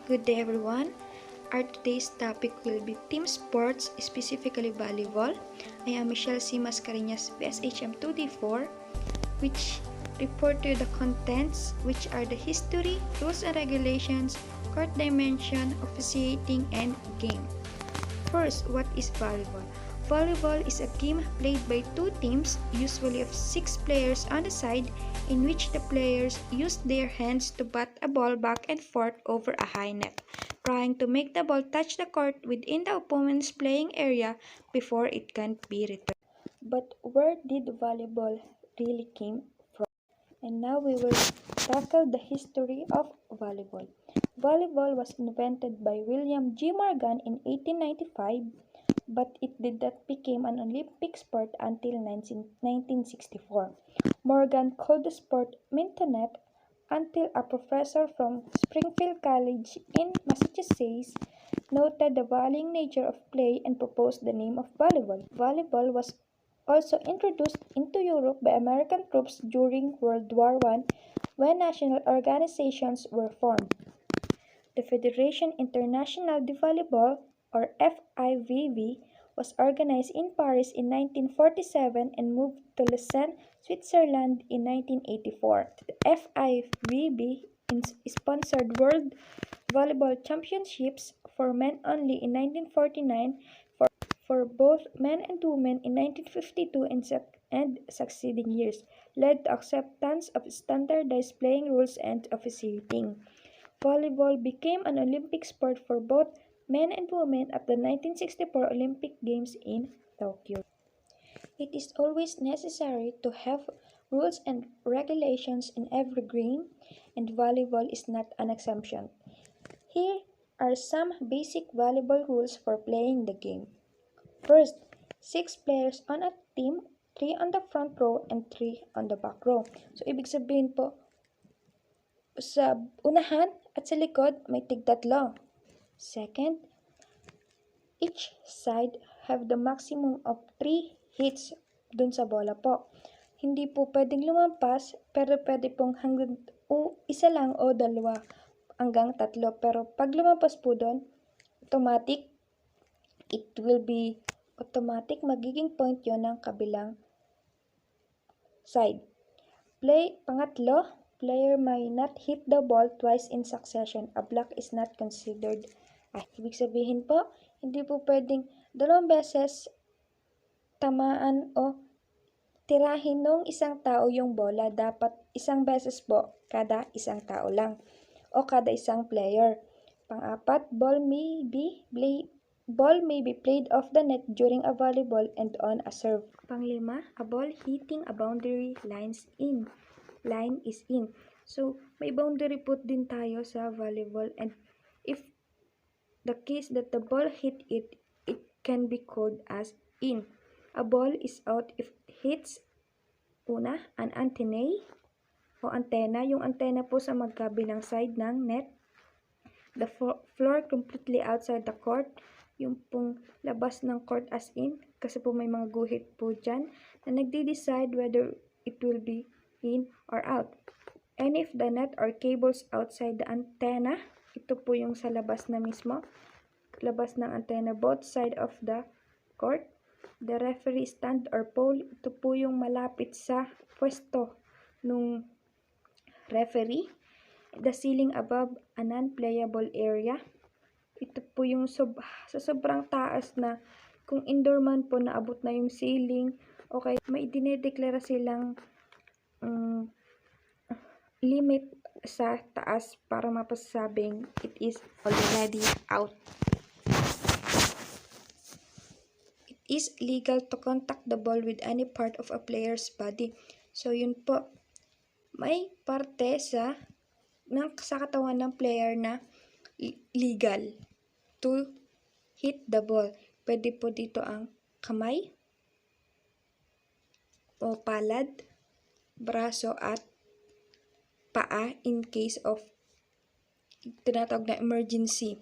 Good day everyone. Our today's topic will be team sports, specifically volleyball. I am Michelle C. Mascareñas, PSHM 2D4, which report to you the contents, which are the history, rules and regulations, court dimension, officiating, and game. First, what is volleyball? Volleyball is a game played by two teams, usually of 6 players on a side, in which the players use their hands to bat a ball back and forth over a high net, trying to make the ball touch the court within the opponent's playing area before it can be returned. But where did volleyball really came from? And now we will tackle the history of volleyball. Volleyball was invented by William G. Morgan in 1895, but it did not become an Olympic sport until 1964. Morgan called the sport mintonette until a professor from Springfield College in Massachusetts noted the varying nature of play and proposed the name of volleyball. Volleyball was also introduced into Europe by American troops during World War I when national organizations were formed. The Fédération Internationale de Volleyball, or FIVB, was organized in Paris in 1947 and moved to Lausanne, Switzerland in 1984. The FIVB sponsored World Volleyball Championships for men only in 1949, for both men and women in 1952 and succeeding years, led to acceptance of standardized playing rules and officiating. Volleyball became an Olympic sport for both men and women at the 1964 Olympic Games in Tokyo. It is always necessary to have rules and regulations in every game, and volleyball is not an exception. Here are some basic volleyball rules for playing the game. First, 6 players on a team, 3 on the front row and 3 on the back row. So, ibig sabihin po, sa unahan at sa likod, may tig-tatlo. Second, each side have the maximum of 3 hits dun sa bola po. Hindi po pwedeng lumampas, pero pwede pong hanggang isa lang o dalawa hanggang 3. Pero pag lumampas po dun, automatic magiging point yon ng kabilang side. Pangatlo, player may not hit the ball twice in succession. A block is not considered. Ibig sabihin po, hindi po pwedeng 2 beses tamaan o tirahin ng isang tao yung bola. Dapat 1 beses po kada isang tao lang o kada isang player. Pang-apat, ball may be played off the net during a volleyball and on a serve. Pang-5, a ball hitting a boundary line is in. So, may boundary po din tayo sa volleyball, and if the case that the ball hit it can be called as in. A ball is out if hits an antennae o antena. Yung antena po sa magkabilang side ng net. The floor completely outside the court. Yung pong labas ng court as in, kasi po may mga guhit po dyan na nagde-decide whether it will be in or out. And if the net or cables outside the antenna, ito po yung sa labas na mismo, labas ng antenna, both side of the court. The referee stand or pole, ito po yung malapit sa pwesto nung referee. The ceiling above a non-playable area. Ito po yung sa sobrang taas na kung indoor man po naabot na yung ceiling, okay, may dinedeklara silang limit sa taas para mapasabing it is already out. It is legal to contact the ball with any part of a player's body. So yun po, may parte sa katawan ng player na legal to hit the ball. Pwede po dito ang kamay o palad, braso at paa in case of tinatawag na emergency.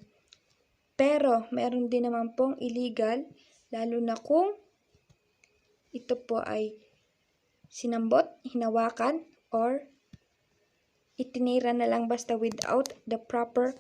Pero meron din naman pong illegal, lalo na kung ito po ay sinambot, hinawakan, or itinira na lang basta without the proper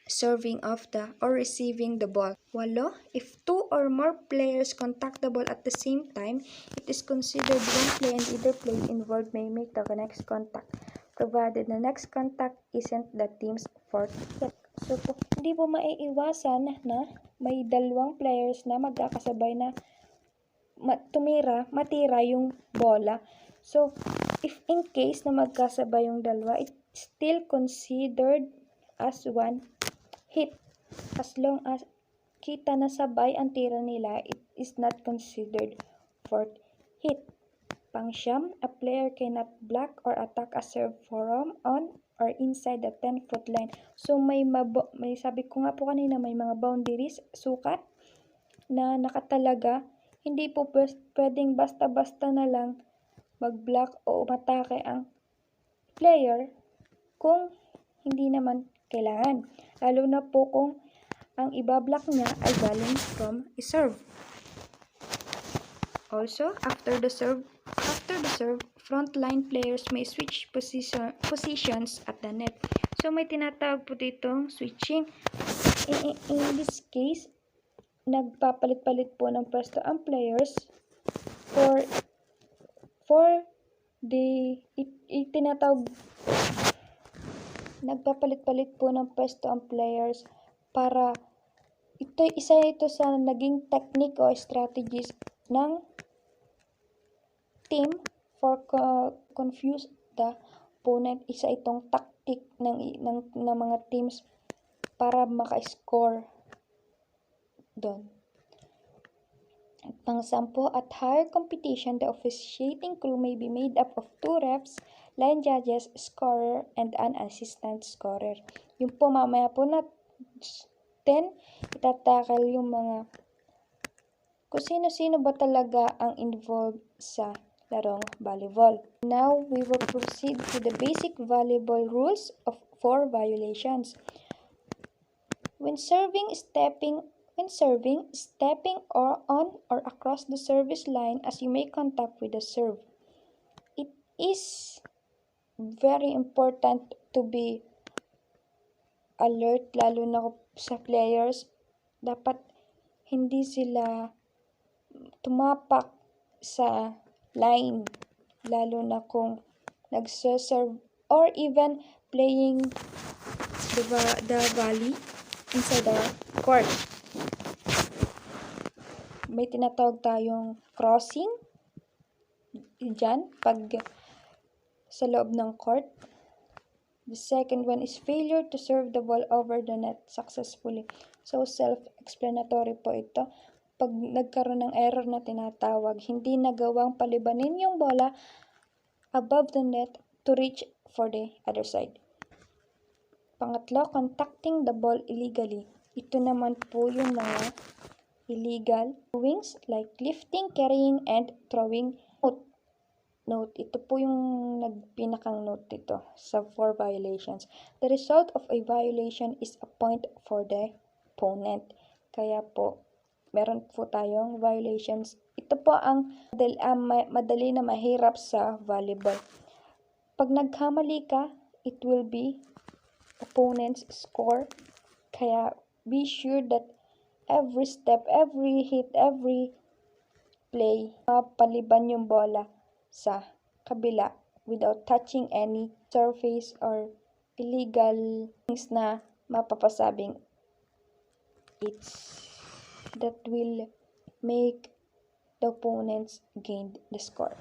serving of the or receiving the ball. 8. If two or more players contact the ball at the same time, it is considered one play and either player involved may make the next contact, provided the next contact isn't the team's fourth hit. So, hindi po maiiwasan na may dalawang players na magkakasabay na matira yung bola. So, if in case na magkasabay yung dalawa, it's still considered as one hit. As long as kita na sabay ang tira nila, it is not considered fourth hit. 9, a player cannot block or attack a serve from on or inside the 10-foot line. So may sabi ko nga po kanina, may mga boundaries, sukat na nakatalaga. Hindi po pwedeng basta-basta na lang mag-block o umatake ang player kung hindi naman kailangan. Lalo na po kung ang ibablock niya ay galing from a serve. Also, after the serve, frontline players may switch positions at the net. So, may tinatawag po ditong switching. In this case, nagpapalit-palit po ng pwesto ang players nagpapalit-palit po ng pwesto ang players para isa ito sa naging technique o strategies ng team for confuse the opponent. Isa itong tactic ng mga teams para maka-score doon. Pang-10, at higher competition, the officiating crew may be made up of 2 refs, line judges, scorer, and an assistant scorer. Yung po mamaya po na 10, itatakal yung mga kung sino-sino ba talaga ang involved sa larong volleyball. Now, we will proceed to the basic volleyball rules for violations. When serving, stepping or on or across the service line as you make contact with the serve. It is very important to be alert, lalo na sa players. Dapat hindi sila tumapak sa line, lalo na kung nagse-serve or even playing the volley inside the court. May tinatawag tayong crossing dyan pag sa loob ng court. The second one is failure to serve the ball over the net successfully. So, self-explanatory po ito. Pag nagkaroon ng error na tinatawag, hindi nagawang palibanin yung bola above the net to reach for the other side. Pangatlo, contacting the ball illegally. Ito naman po yung mga illegal doings like lifting, carrying, and throwing. Note, ito po yung pinakang note dito sa 4 violations. The result of a violation is a point for the opponent. Kaya po, meron po tayong violations. Ito po ang madali na mahirap sa volleyball. Pag nagkamali ka, it will be opponent's score. Kaya be sure that every step, every hit, every play, mapaliban yung bola sa kabila without touching any surface or illegal things na mapapasabing that will make the opponents gain the score.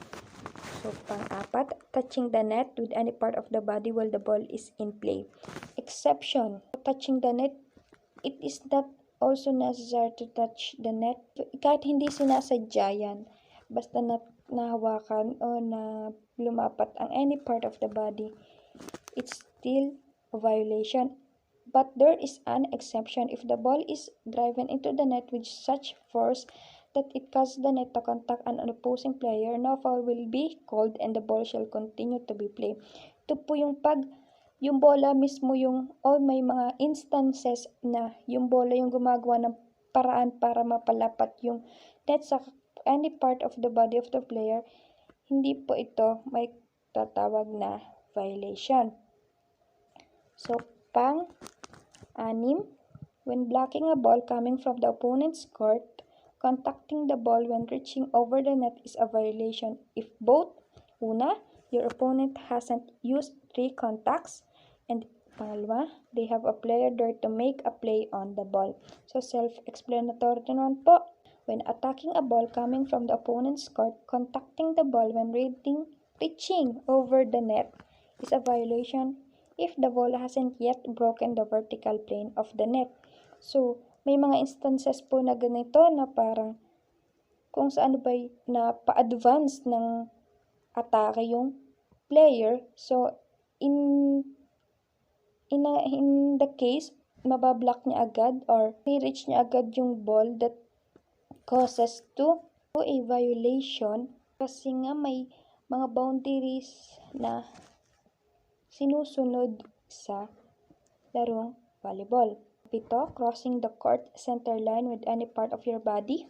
So, pang-4, touching the net with any part of the body while the ball is in play. Exception, touching the net, it is not also necessary to touch the net. Kahit hindi sinasadya yan, basta nahawakan o na lumapat ang any part of the body, it's still a violation. But there is an exception if the ball is driven into the net with such force that it causes the net to contact an opposing player. No foul will be called and the ball shall continue to be played. Ito po yung yung bola mismo may mga instances na yung bola yung gumagawa ng paraan para mapalapat yung net sa any part of the body of the player, hindi po ito may tatawag na violation. So, Pang-anim, when blocking a ball coming from the opponent's court, contacting the ball when reaching over the net is a violation if both, una, your opponent hasn't used 3 contacts, and pangalawa, they have a player there to make a play on the ball. So self-explanatory naman po. When attacking a ball coming from the opponent's court, contacting the ball when reaching over the net is a violation if the ball hasn't yet broken the vertical plane of the net. So, may mga instances po na ganito na parang kung saan ba na pa-advance ng atake yung player. So, in the case, mabablock niya agad or i-reach niya agad yung ball that causes to a violation kasi nga may mga boundaries na sinusunod sa larong volleyball. 7, crossing the court center line with any part of your body.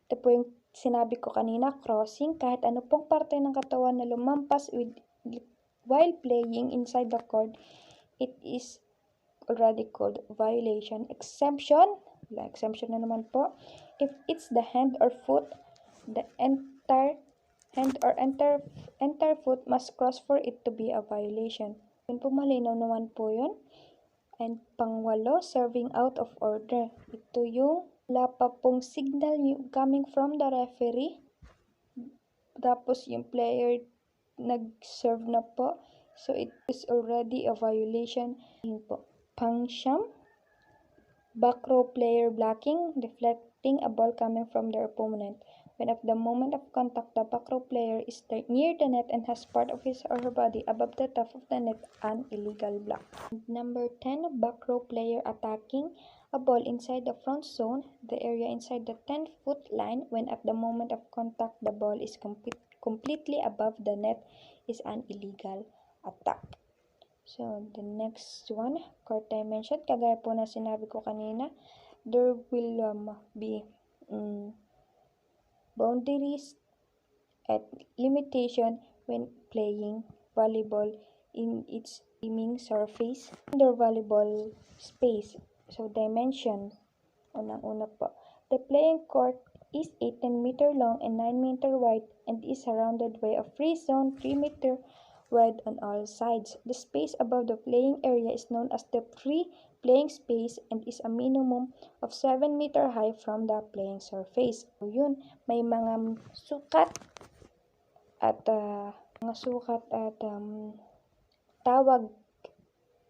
Ito po yung sinabi ko kanina, crossing, kahit ano pong parte ng katawan na lumampas while playing inside the court, it is already called violation. Exemption na naman po, if it's the hand or foot, the entire hand or entire foot must cross for it to be a violation. Yun po, malinaw naman po yun. And pang-8, serving out of order. Ito yung wala pa pong signal coming from the referee. Tapos yung player nag-serve na po. So it is already a violation. Yun po. Pang-9, back row player blocking, deflecting a ball coming from their opponent. When at the moment of contact, the back row player is near the net and has part of his or her body above the top of the net, an illegal block. Number 10, back row player attacking a ball inside the front zone, the area inside the 10-foot line. When at the moment of contact, the ball is completely above the net, is an illegal attack. So, the next one, court dimension. Kagaya po na sinabi ko kanina, there will be boundaries at limitation when playing volleyball in its aiming surface under volleyball space. So, dimension. Unang-una po. The playing court is 18 meter long and 9 meter wide and is surrounded by a free zone 3 meter wide on all sides. The space above the playing area is known as the free playing space and is a minimum of 7 meter high from the playing surface. So, yun, may mga sukat at tawag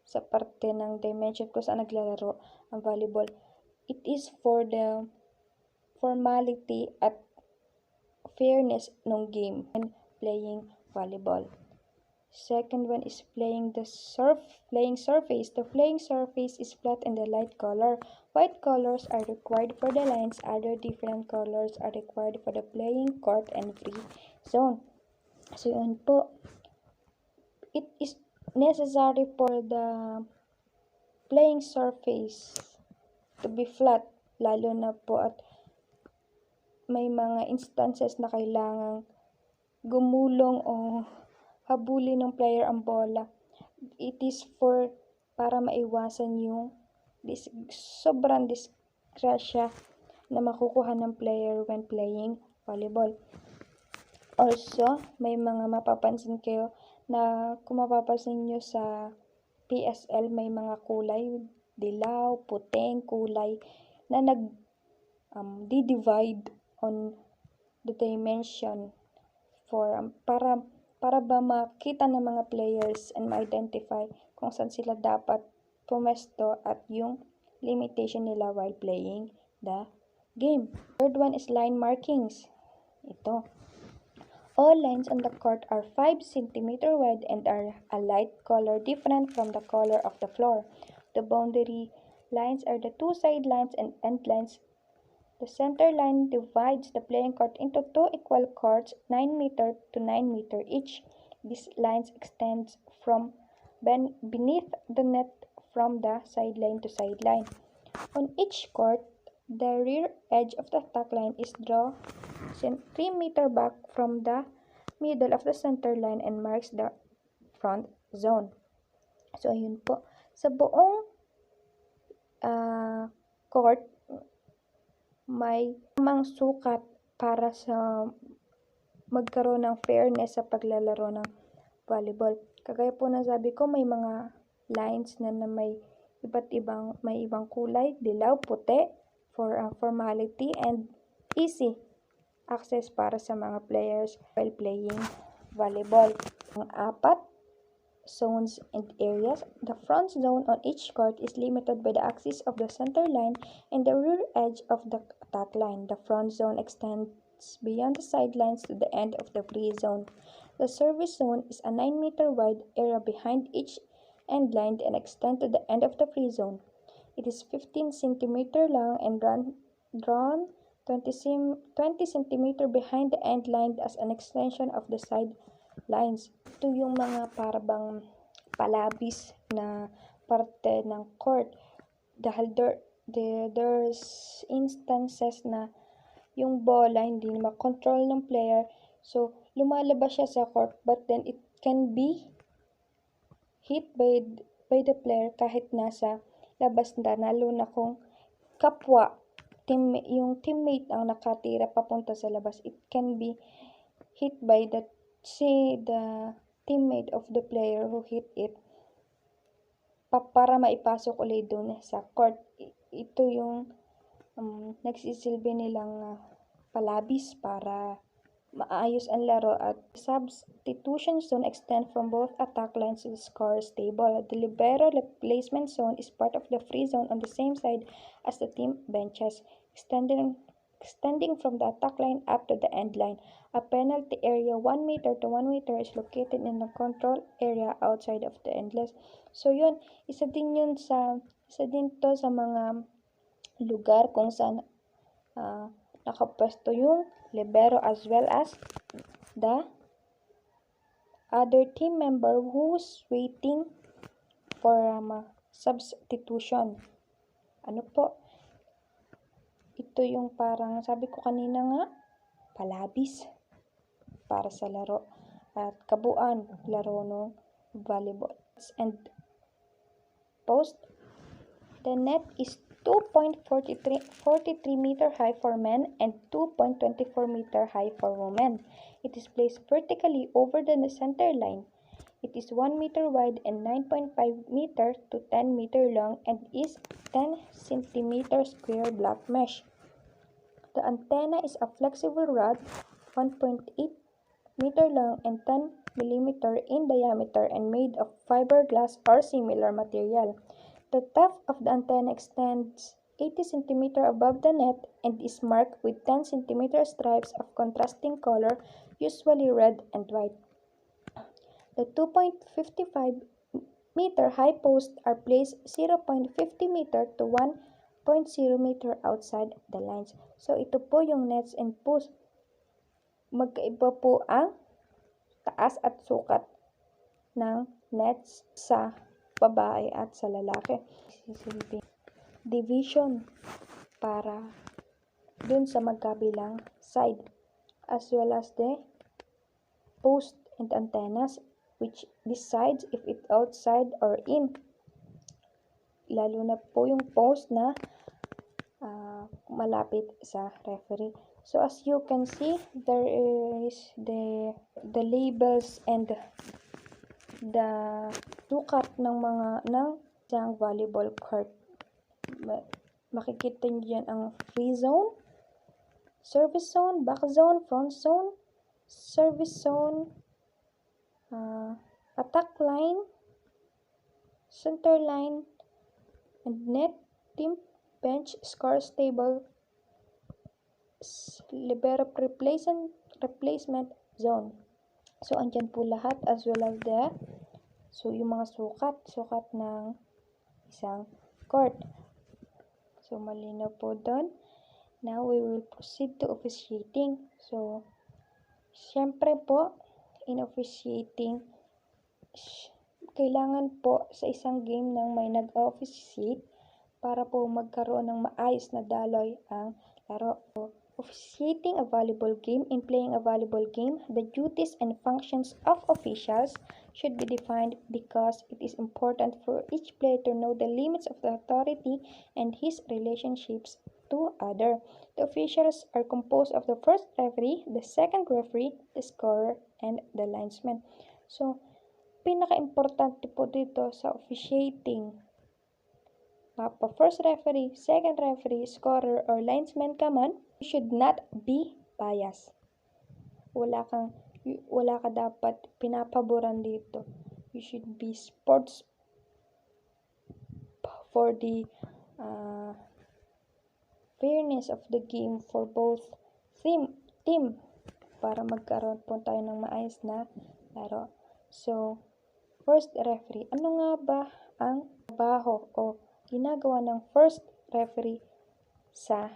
sa parte ng dimension kung saan naglalaro ang volleyball. It is for the formality at fairness ng game when playing volleyball. Second one is playing surface. The playing surface is flat and a light color. White colors are required for the lines. Other different colors are required for the playing court and free zone. So yun po. It is necessary for the playing surface to be flat, lalo na po at may mga instances na kailangang gumulong o habulin ng player ang bola. It is para maiwasan yung sobrang disgrasya na makukuha ng player when playing volleyball. Also, may mga mapapansin kayo na kung mapapansin nyo sa PSL, may mga kulay, dilaw, puting kulay na divide on the dimension para ba makita ng mga players and ma-identify kung saan sila dapat pumesto at yung limitation nila while playing the game. Third one is line markings. Ito. All lines on the court are 5 cm wide and are a light color different from the color of the floor. The boundary lines are the 2 side lines and end lines. The center line divides the playing court into 2 equal courts, 9 meter to 9 meter each. These lines extend from beneath the net from the sideline to sideline. On each court, the rear edge of the attack line is drawn 3 meter back from the middle of the center line and marks the front zone. So, ayun po. Sa buong court, may tamang sukat para sa magkaroon ng fairness sa paglalaro ng volleyball. Kagaya po ng sabi ko, may mga lines na may ibang kulay, dilaw, puti, for formality and easy access para sa mga players while playing volleyball. Ang 4 zones and areas. The front zone on each court is limited by the axis of the center line and the rear edge of the attack line. The front zone extends beyond the sidelines to the end of the free zone. The service zone is a 9-meter wide area behind each end line and extends to the end of the free zone. It is 15 cm long and drawn 20 cm behind the end line as an extension of the side lines. Ito yung mga parabang palabis na parte ng court dahil there's instances na yung bola hindi na makontrol ng player, so lumalabas siya sa court but then it can be hit by the player kahit nasa labas na, lalo na kung kapwa yung teammate ang nakatira papunta sa labas, it can be hit by the teammate of the player who hit it para maipasok ulit doon sa court. Ito yung nagsisilbi nilang palabis para maayos ang laro. At substitution zone extend from both attack lines to the scorer's table. The libero replacement zone is part of the free zone on the same side as the team benches, extending from the attack line up to the end line. A penalty area 1 meter to 1 meter is located in the control area outside of the endless. So yun, isa din to sa mga lugar kung saan nakapwesto yung libero as well as the other team member who's waiting for substitution. Ano po? Ito yung parang sabi ko kanina nga, palabis para sa laro at kabuuan laro ng volleyball. And post, the net is 2.43 meter high for men and 2.24 meter high for women. It is placed vertically over the center line. It is 1 meter wide and 9.5 meter to 10 meter long and is 10 centimeter square black mesh. The antenna is a flexible rod 1.8 meter long and 10 millimeter in diameter and made of fiberglass or similar material. The top of the antenna extends 80 cm above the net and is marked with 10 cm stripes of contrasting color, usually red and white. The 2.55 meter high posts are placed 0.50 meter to 1.0 meter outside the lines. So ito po yung nets and posts. Magkaiba po ang taas at sukat ng nets sa babae at sa lalaki. Division para dun sa magkabilang side, as well as the post and antennas which decides if it outside or in, lalo na po yung post na malapit sa referee. So as you can see, there is the labels and the sukat ng isang volleyball court. Makikita niyo yan ang free zone, service zone, back zone, front zone, service zone, attack line, center line, and net, team, bench, scores table, libero replacement zone. So andyan po lahat as well as yung mga sukat ng isang court. So malinaw po doon. Now we will proceed to officiating. So syempre po, in officiating, kailangan po sa isang game nang may nag-officiate para po magkaroon ng maayos na daloy ang laro. Officiating a volleyball game. In playing a volleyball game, the duties and functions of officials should be defined because it is important for each player to know the limits of the authority and his relationships to others. The officials are composed of the first referee, the second referee, the scorer, and the linesman. So, pinaka-importante po dito sa officiating, first referee, second referee, scorer, or linesman ka man, you should not be biased. Wala ka dapat pinapaboran dito. You should be sports for the fairness of the game for both team para magkaroon po tayo ng maayos na laro. So, first referee. Ano nga ba ang trabaho o ginagawa ng first referee sa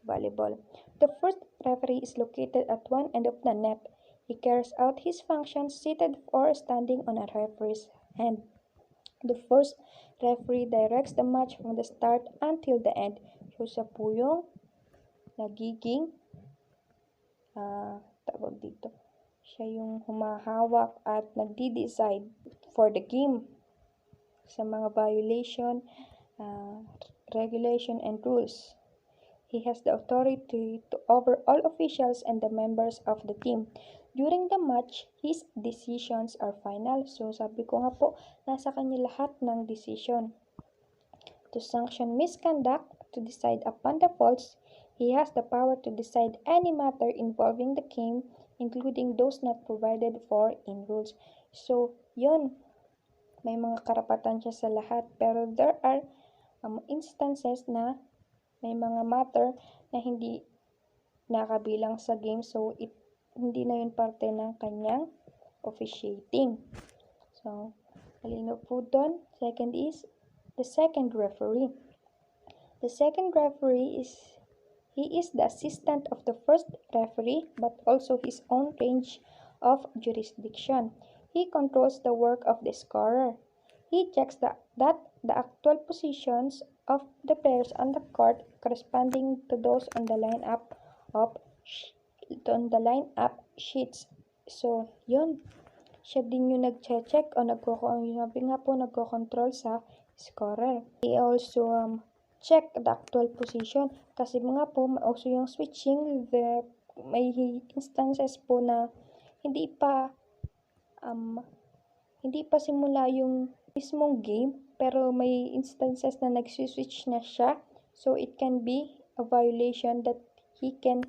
volleyball? The first referee is located at one end of the net. He carries out his functions seated or standing on a referee's hand. The first referee directs the match from the start until the end. So, siya po yung nagiging tawag dito. Siya yung humahawak at nagdi-decide for the game sa mga violation, regulation, and rules. He has the authority to over all officials and the members of the team. During the match, his decisions are final. So, sabi ko nga po, nasa kanya lahat ng decision. To sanction misconduct, to decide upon the faults, he has the power to decide any matter involving the game, including those not provided for in rules. So, yun. May mga karapatan siya sa lahat. Pero there are instances na may mga matter na hindi nakabilang sa game. So, hindi na yun parte ng kanyang officiating. So, malino po doon. Second is the second referee. The second referee is the assistant of the first referee but also his own range of jurisdiction. He controls the work of the scorer. He checks that the actual positions of the players on the court corresponding to those on the lineup sheets. So, yun. Siya din yung nag-check o nagko-control sa scorer. He also check the actual position kasi mga po also yung switching, may instances po na hindi pa simula yung mismong game pero may instances na nag-switch na siya, so it can be a violation that he can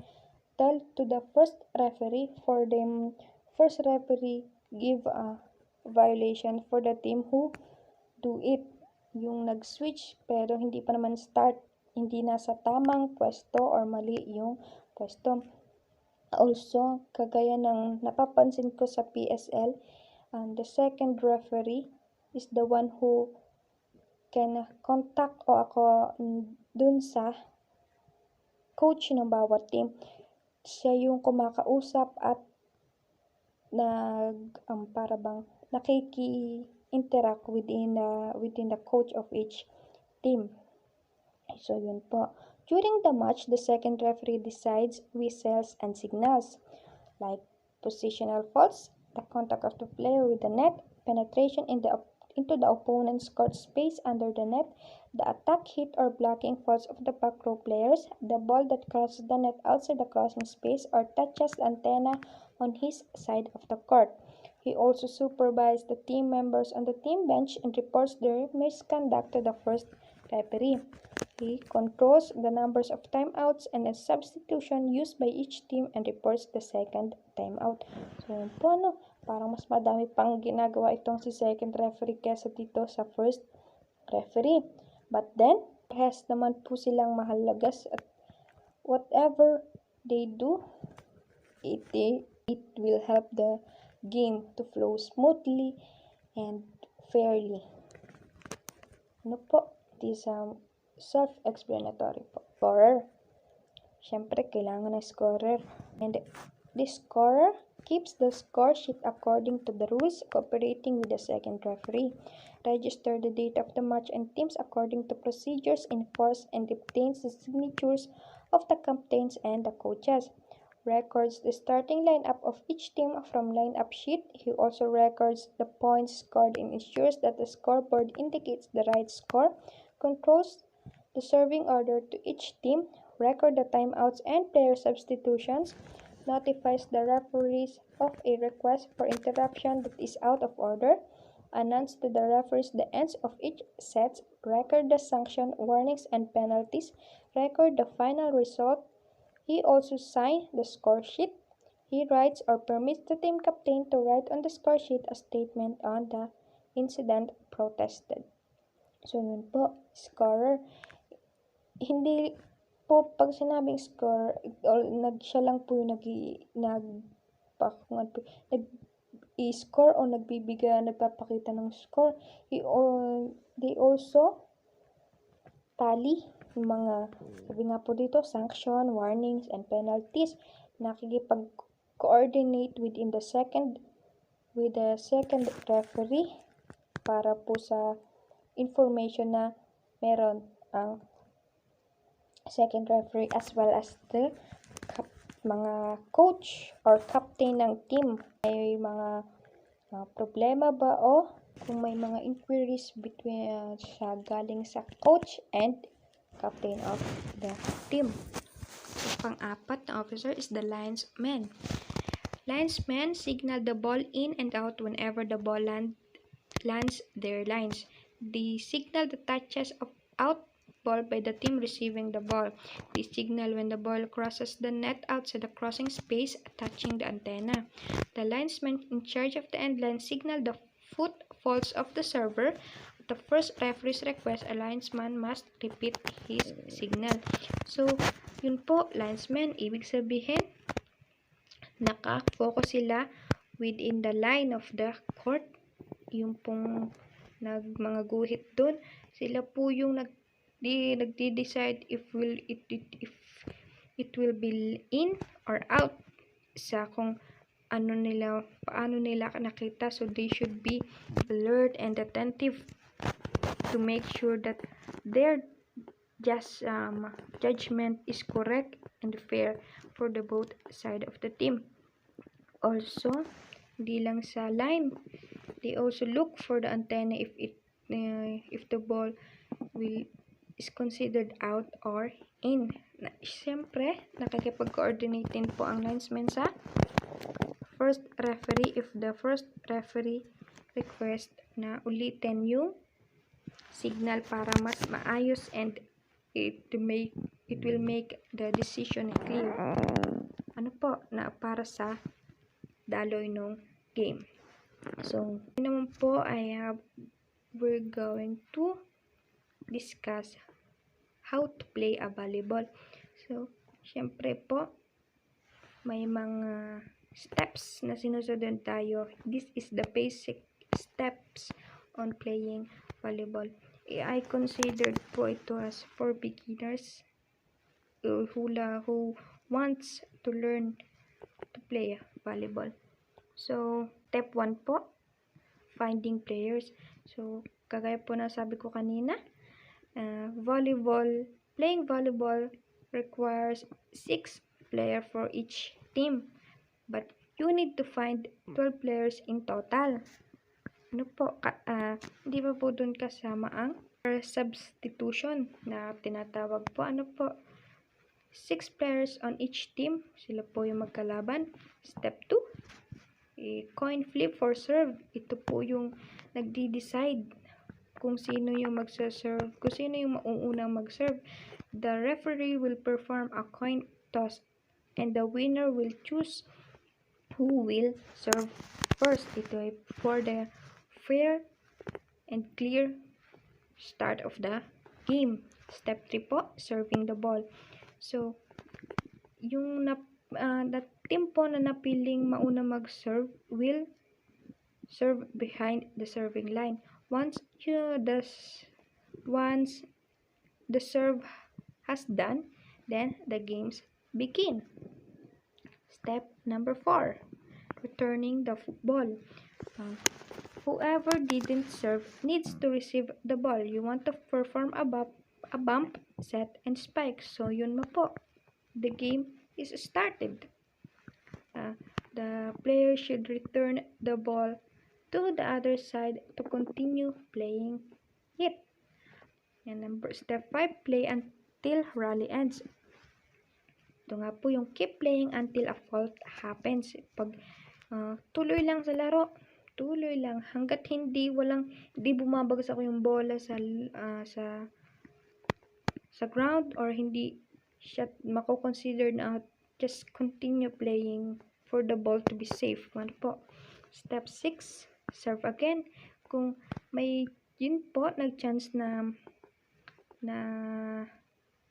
tell to the first referee for them. First referee give a violation for the team who do it. Yung nag-switch pero hindi pa naman start, hindi nasa tamang pwesto or mali yung pwesto. Also, kagaya ng napapansin ko sa PSL, the second referee is the one who can contact o ako dun sa coach ng bawat team. Siya yung kumakausap at nakiki-interact within the coach of each team. So, yun po. During the match, the second referee decides whistles and signals like positional faults, the contact of the player with the net, penetration into the opponent's court space under the net, the attack, hit, or blocking faults of the back row players, the ball that crosses the net outside the crossing space or touches the antenna on his side of the court. He also supervises the team members on the team bench and reports their misconduct to the first referee. He controls the numbers of timeouts and a substitution used by each team and reports the second timeout. So, yun po, parang mas madami pang ginagawa itong si second referee kesa dito sa first referee. But then, has naman po silang mahalagas at whatever they do, it will help the game to flow smoothly and fairly. Ano po? It is self-explanatory po. Scorer. Siyempre, kailangan ng scorer. And the scorer keeps the score sheet according to the rules, cooperating with the second referee. Register the date of the match and teams according to procedures in force and obtains the signatures of the captains and the coaches. Records the starting lineup of each team from lineup sheet. He also records the points scored and ensures that the scoreboard indicates the right score. Controls the serving order to each team. Record the timeouts and player substitutions. Notifies the referees of a request for interruption that is out of order. Announce to the referees the ends of each set. Record the sanction, warnings, and penalties. Record the final result. He also signs the score sheet. He writes or permits the team captain to write on the score sheet a statement on the incident protested. So yun po, scorer. Hindi po pag sinabing scorer, siya lang po yung nag-i-score o nagpapakita ng score. They also tally yung mga, sabi nga po dito, sanction, warnings, and penalties. Nakikipag-coordinate with the second referee para po sa information na meron ang second referee as well as the mga coach or captain ng team. May mga problema ba o kung may mga inquiries between galing sa coach and captain of the team. So, pang-apat na officer is the linesman. Linesmen signal the ball in and out whenever the ball lands their lines. They signal the touches of out ball by the team receiving the ball. They signal when the ball crosses the net outside the crossing space, touching the antenna. The linesman in charge of the end line signal the footfalls of the server. At the first referee's request, a linesman must repeat his signal. So, yun po, linesman, ibig sabihin, naka-focus sila within the line of the court. Yung pong mga guhit doon, sila po yung nagde-decide if it will be in or out sa kung paano nila nakita. So they should be alert and attentive to make sure that their judgment is correct and fair for the both side of the team. Also, hindi lang sa line, they also look for the antenna if the ball is considered out or in. Siyempre, nakikipag-coordinate din po ang linesman sa first referee if the first referee request na ulitin yung signal para mas maayos and it will make the decision clear. Ano po, na para sa daloy ng game. So, yun naman po we're going to discuss how to play a volleyball. So, syempre po, may mga steps na sinusunod tayo. This is the basic steps on playing volleyball. I considered po ito as for beginners who wants to learn to play volleyball. So, step 1 po, finding players. So, kagaya po na sabi ko kanina, playing volleyball requires 6 players for each team. But you need to find 12 players in total. Ano po, hindi pa po dun kasama ang substitution na tinatawag po. Ano po, 6 players on each team. Sila po yung magkalaban. Step 2, coin flip for serve. Ito po yung nagdi-decide kung sino yung magsaserve, kung sino yung mauunang mag-serve. The referee will perform a coin toss and the winner will choose who will serve first. Ito ay for the fair and clear start of the game. Step 3 po, serving the ball. So, yung the team po na napiling mauna mag-serve will serve behind the serving line. Once the serve has done, then the games begin. Step number 4, returning the ball. Whoever didn't serve needs to receive the ball. You want to perform a bump, set, and spike. So yun mo po. The game is started. The player should return the ball to the other side to continue playing it. And step 5, play until rally ends. Ito nga po yung keep playing until a fault happens. Pag tuloy lang sa laro, tuloy lang hangga't hindi bumabagsak yung bola sa ground or hindi siya mako-consider na out. Just continue playing for the ball to be safe. Ano po? Step 6, serve again. Kung may yun po nag-chance na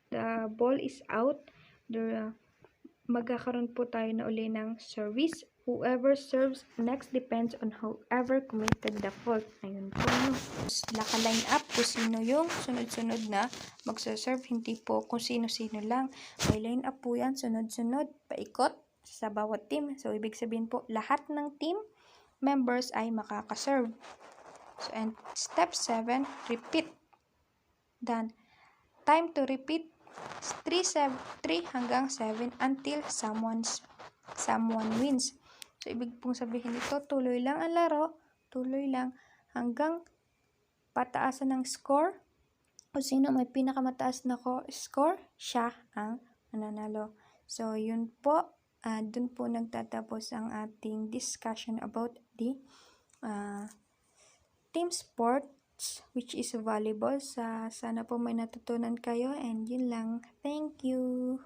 the ball is out, magkakaroon po tayo na uli ng service. Whoever serves next depends on whoever committed the fault. Ayun po. Naka-line up kung sino yung sunod-sunod na magsaserve. Hindi po kung sino-sino lang. May line up po yan. Sunod-sunod. Paikot sa bawat team. So, ibig sabihin po, lahat ng team members ay makakaserve. So, and step 7, repeat. Done. Time to repeat 3 hanggang 7 until someone wins. So, ibig pong sabihin ito, tuloy lang ang laro, tuloy lang hanggang pataasan ng score. Kung sino may pinakamataas na score, siya ang mananalo. So, yun po, dun po nagtatapos ang ating discussion about the team sports, which is volleyball. Sana po may natutunan kayo, and yun lang. Thank you!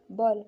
ball.